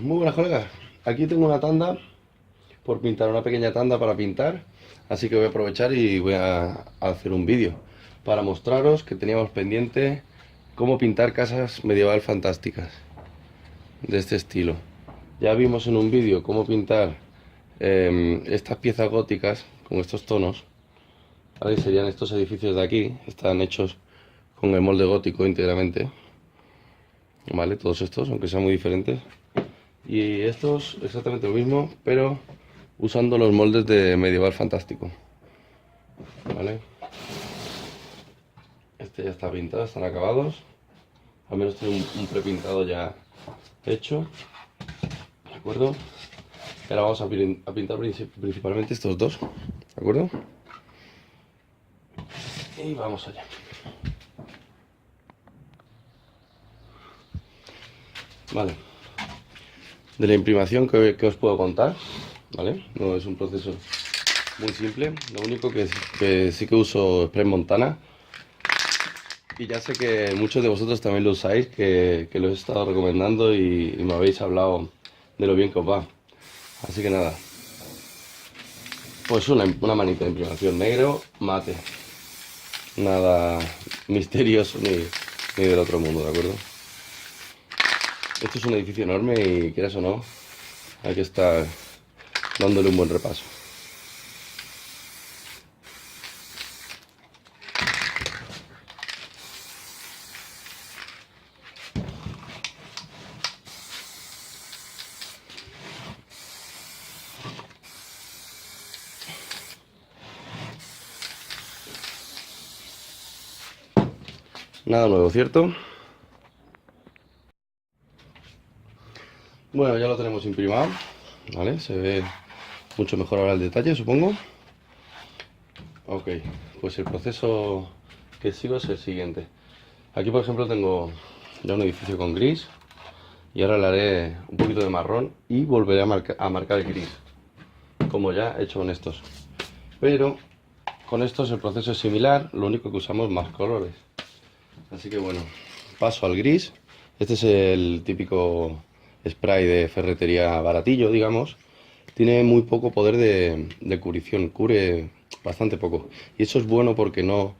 Muy buenas colegas, aquí tengo una tanda por pintar, una pequeña tanda para pintar, así que voy a aprovechar y voy a hacer un vídeo para mostraros que teníamos pendiente cómo pintar casas medieval fantásticas de este estilo. Ya vimos en un vídeo cómo pintar estas piezas góticas con estos tonos, ¿vale? Serían estos edificios de aquí, están hechos con el molde gótico íntegramente, ¿vale? Todos estos, aunque sean muy diferentes. Y estos exactamente lo mismo, pero usando los moldes de medieval fantástico. ¿Vale? Este ya está pintado, están acabados. Al menos tiene un prepintado ya hecho. ¿De acuerdo? Ahora vamos a pintar principalmente estos dos. ¿De acuerdo? Y vamos allá. Vale. De la imprimación que os puedo contar, ¿vale? No es un proceso muy simple. Lo único que sí que uso Spray Montana. Y ya sé que muchos de vosotros también lo usáis, que lo he estado recomendando y me habéis hablado de lo bien que os va. Así que nada, pues una manita de imprimación negro, mate. Nada misterioso ni del otro mundo, ¿de acuerdo? Esto es un edificio enorme y quieras o no, hay que estar dándole un buen repaso. Nada nuevo, ¿cierto? Bueno, ya lo tenemos imprimado, ¿vale? Se ve mucho mejor ahora el detalle, supongo. Ok, pues el proceso que sigo es el siguiente. Aquí, por ejemplo, tengo ya un edificio con gris y ahora le haré un poquito de marrón y volveré a marcar el gris, como ya he hecho con estos. Pero con estos el proceso es similar, lo único que usamos más colores. Así que bueno, paso al gris. Este es el típico spray de ferretería baratillo, digamos. Tiene muy poco poder de cubrición, cubre bastante poco. Y eso es bueno porque no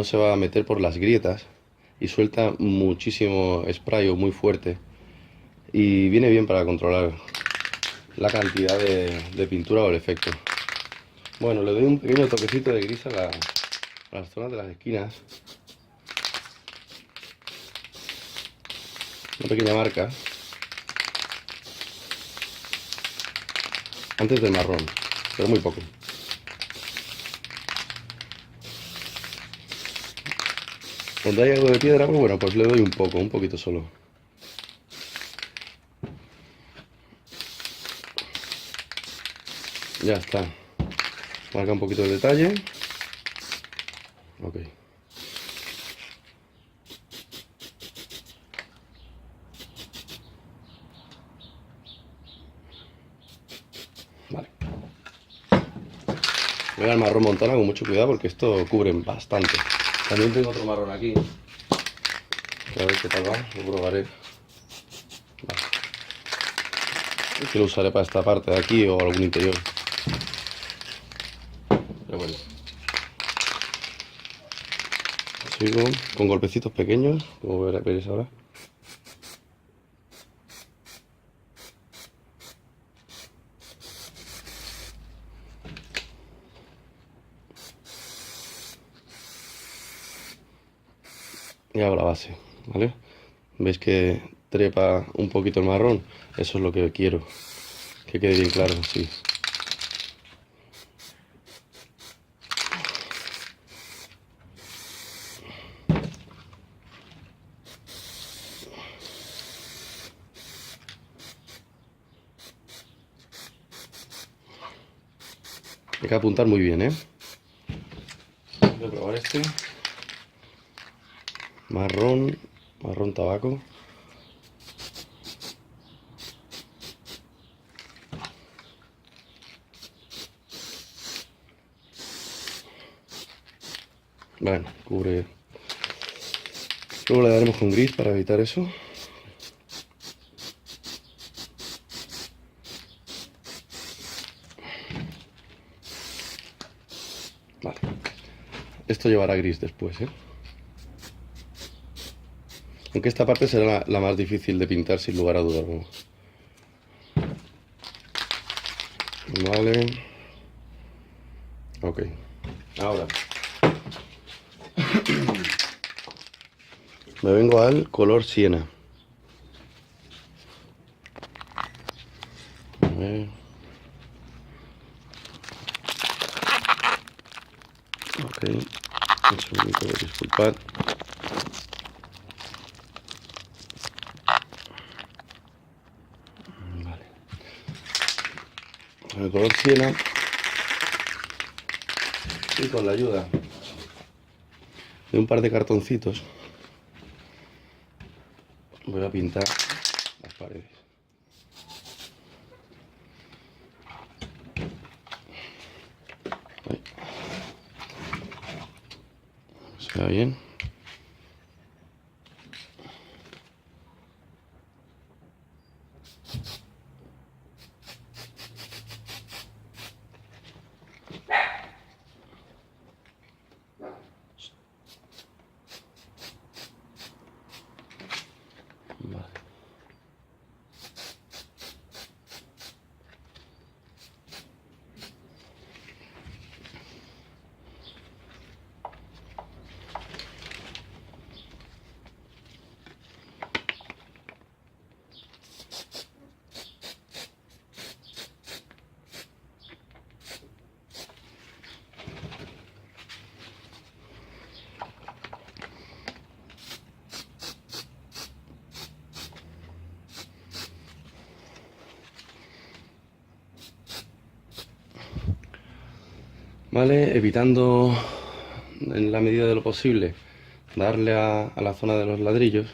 se va a meter por las grietas y suelta muchísimo spray o muy fuerte. Y viene bien para controlar la cantidad de pintura o el efecto. Bueno, le doy un pequeño toquecito de gris a las zonas de las esquinas. Una pequeña marca antes del marrón, pero muy poco. Donde hay algo de piedra, pues bueno, pues le doy un poco, un poquito solo. Ya está. Marca un poquito de detalle. Ok. Vale. Voy al marrón montana con mucho cuidado porque esto cubre bastante. También tengo otro marrón aquí. Que a ver qué tal va. Lo probaré. Vale. Que lo usaré para esta parte de aquí o algún interior. Pero bueno. Sigo con golpecitos pequeños, como veréis ahora. Y hago la base, ¿vale? ¿Veis que trepa un poquito el marrón? Eso es lo que quiero. Que quede bien claro, sí. Hay que apuntar muy bien, ¿eh? Voy a probar este. Marrón, marrón tabaco. Bueno, cubre. Luego le daremos con gris para evitar eso. Vale. Esto llevará gris después, ¿eh? Aunque esta parte será la más difícil de pintar sin lugar a dudas. Vale. Ok. Ahora me vengo al color siena. A ver. Ok. Un segundito, disculpad. Vale. Con el color siena y con la ayuda de un par de cartoncitos voy a pintar las paredes. Ahí. Se ve bien. Vale. Vale, evitando en la medida de lo posible darle a la zona de los ladrillos,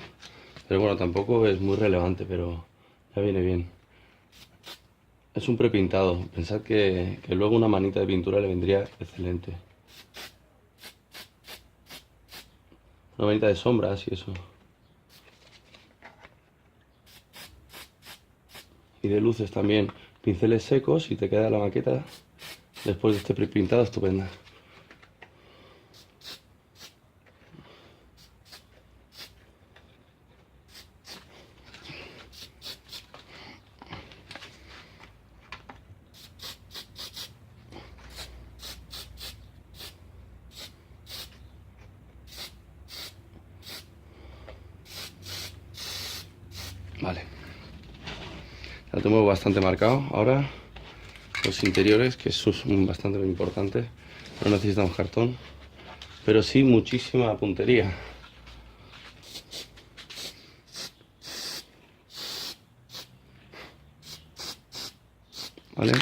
pero bueno, tampoco es muy relevante, pero ya viene bien. Es un prepintado, pensad que luego una manita de pintura le vendría excelente. Una manita de sombras y eso. Y de luces también, pinceles secos y te queda la maqueta después de este prepintado estupenda. Vale, ya lo tengo bastante marcado. Ahora los interiores, que eso es bastante importante. No necesitamos cartón, pero sí muchísima puntería. ¿Vale?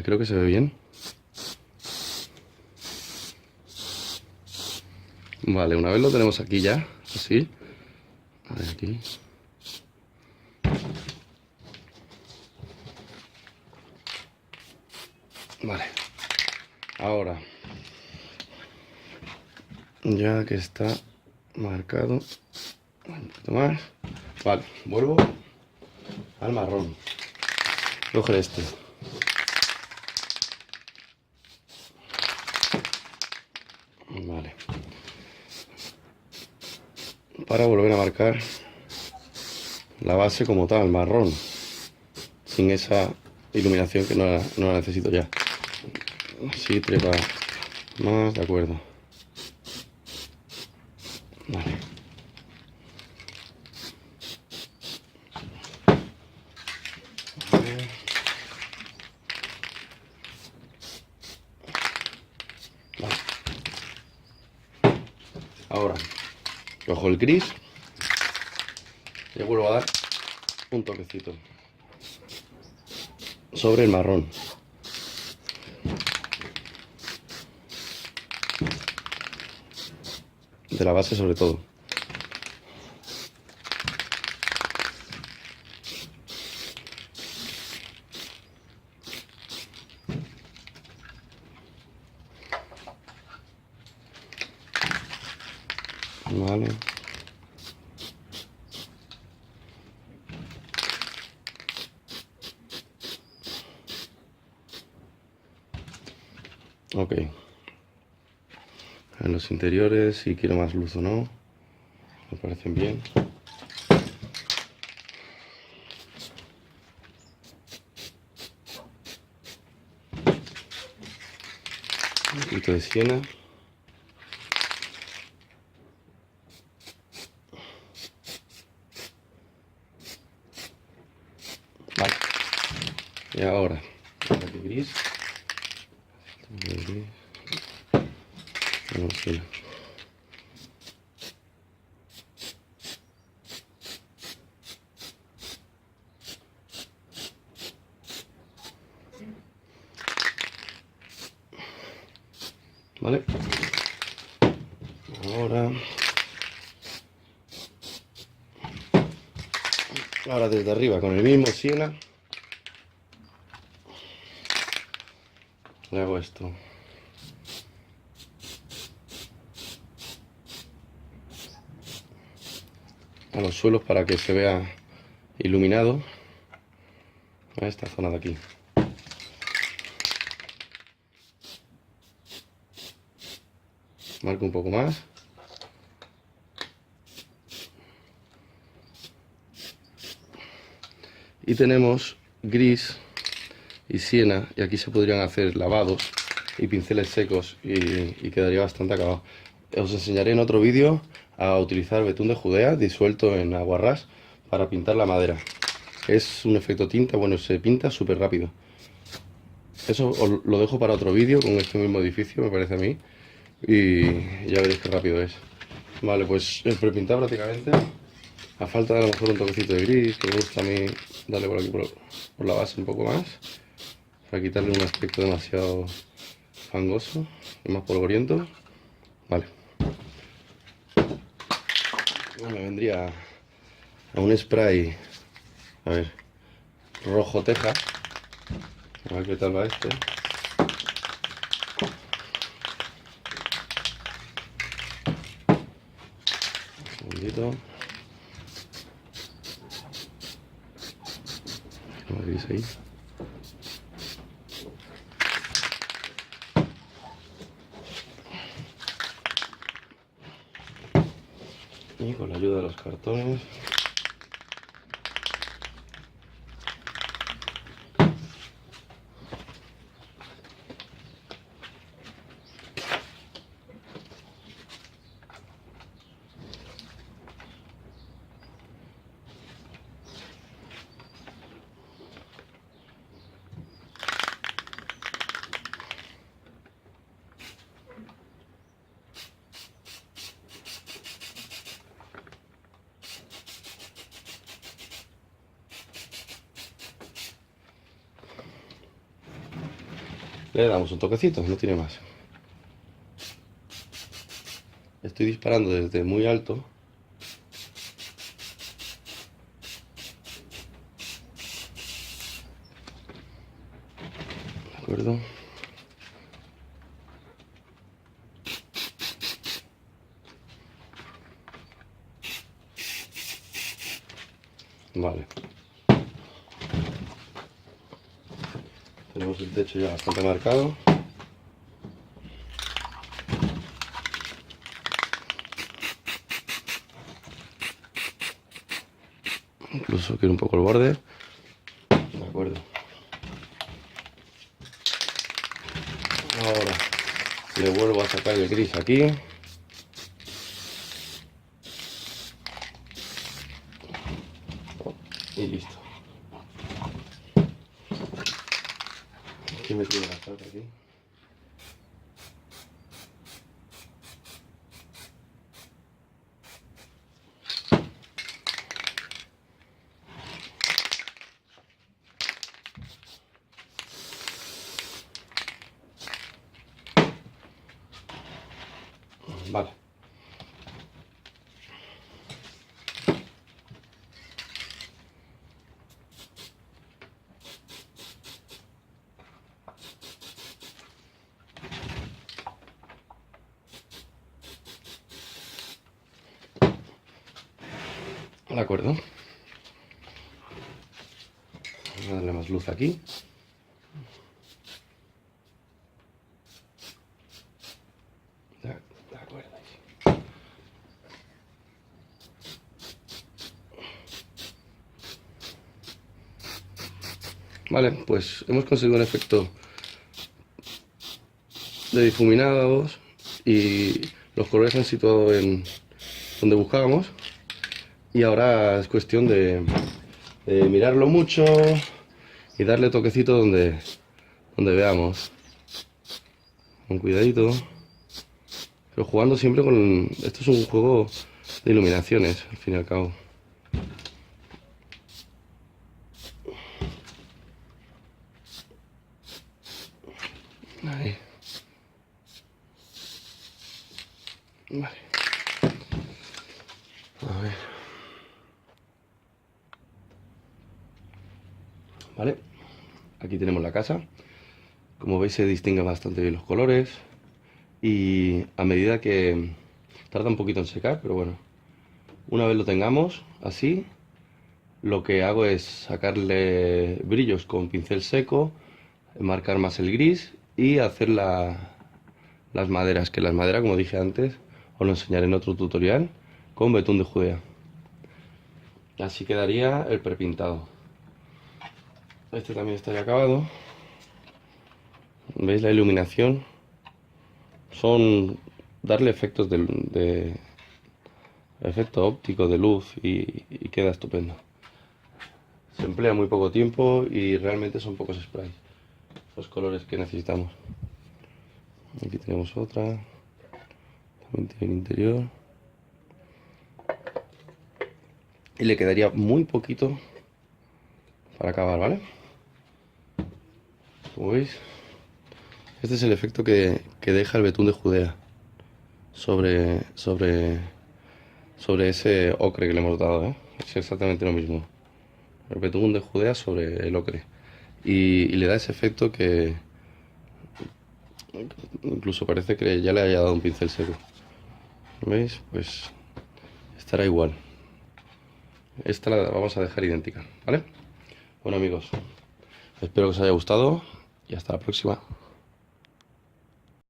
Creo que se ve bien. Vale, una vez lo tenemos aquí ya, así. A ver aquí. Vale. Ahora, ya que está marcado, un poquito más. Vale, vuelvo al marrón. Coge este. Vale. Para volver a marcar la base como tal, marrón. Sin esa iluminación que no la necesito ya. Así trepa más, de acuerdo. Vale. Vale. Ahora cojo el gris y le vuelvo a dar un toquecito sobre el marrón. de la base sobre todo. Vale. Ok. En los interiores, si quiero más luz o no, me parecen bien. Un poquito de siena. Vale. Y ahora, aquí gris. Gris. Vamos a ir. Vale. Ahora desde arriba con el mismo siena le hago esto. A los suelos para que se vea iluminado a esta zona de aquí. Marco un poco más. Y tenemos gris y siena, y aquí se podrían hacer lavados y pinceles secos y quedaría bastante acabado. Os enseñaré en otro vídeo a utilizar betún de Judea disuelto en aguarrás para pintar la madera. Es un efecto tinta, bueno, se pinta súper rápido. Eso os lo dejo para otro vídeo con este mismo edificio, me parece a mí, y ya veréis qué rápido es. Vale, pues el prepintado prácticamente. A falta de a lo mejor un toquecito de gris, que me gusta a mí darle por aquí por la base un poco más, para quitarle un aspecto demasiado fangoso y más polvoriento. Vale. Me vendría a un spray, a ver, rojo teja. A ver qué tal va este. Un segundito. ¿No me veis ahí? Y con la ayuda de los cartones. Le damos un toquecito, no tiene más. Estoy disparando desde muy alto. ¿De acuerdo? Vale. Tenemos el techo ya bastante marcado. Incluso quiero un poco el borde. De acuerdo. Ahora le vuelvo a sacar el gris aquí. Y listo. Aquí me tiene la carta aquí. Vale. De acuerdo. Vamos a darle más luz aquí. De acuerdo. Vale, pues hemos conseguido un efecto de difuminados y los colores se han situado en donde buscábamos. Y ahora es cuestión de mirarlo mucho y darle toquecito donde veamos. Con cuidadito. Pero jugando siempre con... Esto es un juego de iluminaciones, al fin y al cabo. Ahí. Vale. A ver. Vale. Aquí tenemos la casa. Como veis se distinguen bastante bien los colores. Y a medida que... Tarda un poquito en secar, pero bueno. Una vez lo tengamos así, lo que hago es sacarle brillos con pincel seco, marcar más el gris y hacer las maderas, que las maderas, como dije antes, os lo enseñaré en otro tutorial, con betún de Judea. Así quedaría el prepintado. Este también está ya acabado. ¿Veis la iluminación? Son darle efectos de efecto óptico de luz y queda estupendo. Se emplea muy poco tiempo y realmente son pocos sprays los colores que necesitamos. Aquí tenemos otra, también tiene el interior, y le quedaría muy poquito para acabar, ¿vale? Como veis, este es el efecto que deja el betún de Judea sobre ese ocre que le hemos dado, ¿eh? Es exactamente lo mismo. El betún de Judea sobre el ocre. Y le da ese efecto que incluso parece que ya le haya dado un pincel seco. ¿Veis? Pues estará igual. Esta la vamos a dejar idéntica, ¿vale? Bueno amigos, espero que os haya gustado y hasta la próxima.